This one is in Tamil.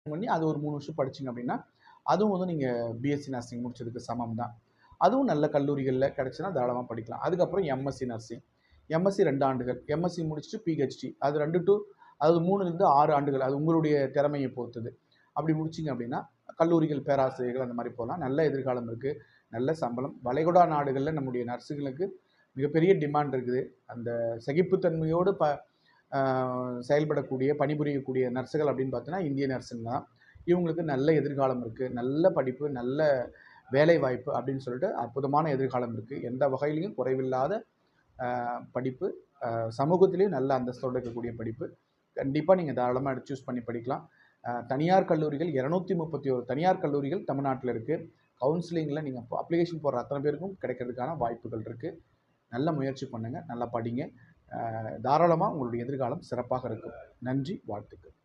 பண்ணி அது ஒரு 3 வருஷம் படிச்சிங்க அப்படின்னா, அதுவும் வந்து நீங்கள் பிஎஸ்சி நர்சிங் முடிச்சதுக்கு சமம் தான். அதுவும் நல்ல கல்லூரிகள்ல கிடைச்சுன்னா தாராளமா படிக்கலாம். அதுக்கப்புறம் எம்எஸ்சி நர்சிங். எம்எஸ்சி 2 ஆண்டுகள். எம்எஸ்சி முடிச்சுட்டு பிஹெச்டி. அது 2 டூ அதாவது 3லிருந்து 6 ஆண்டுகள். அது உங்களுடைய திறமைய பொறுத்தது. அப்படி முடிச்சீங்க அப்படின்னா, கல்லூரிகள், பேராசிரியர்கள் அந்த மாரி போலாம். நல்ல எதிர்காலம் இருக்கு. நல்ல சம்பளம். வளைகுடா நாடுகள்ல நம்முடைய நர்ஸுகளுக்கு மிகப்பெரிய டிமாண்ட் இருக்குது. அந்த சகிப்புத்தன்மையோடு அ செயல்படக்கூடிய, பணிபுரியக்கூடிய நர்ஸுகள் அப்படின்னு பார்த்தீங்கன்னா, இந்திய நர்ஸுங்க தான். இவங்களுக்கு நல்ல எதிர்காலம் இருக்கு. நல்ல படிப்பு, நல்ல வேலைவாய்ப்பு அப்படின்னு சொல்லிட்டு அற்புதமான எதிர்காலம் இருக்கு. எந்த வகையிலயும் குறைவில்லாத படிப்பு, சமூகத்திலேயும் நல்ல அந்தஸ்தோட இருக்கக்கூடிய படிப்பு. கண்டிப்பா நீங்க தாராளமா சூஸ் பண்ணி படிக்கலாம். தனியார் கல்லூரிகள் 231 தனியார் கல்லூரிகள் தமிழ்நாட்டுல இருக்கு. கவுன்சிலிங்ல நீங்க அப்ளிகேஷன் போடுற அத்தனை பேருக்கும் கிடைக்கிறதுக்கான வாய்ப்புகள் இருக்கு. நல்ல முயற்சி பண்ணுங்க. நல்லா படிங்க. தாராளமா உங்களுடைய எதிர்காலம் சிறப்பாக இருக்கும். நன்றி, வாழ்த்துக்கள்.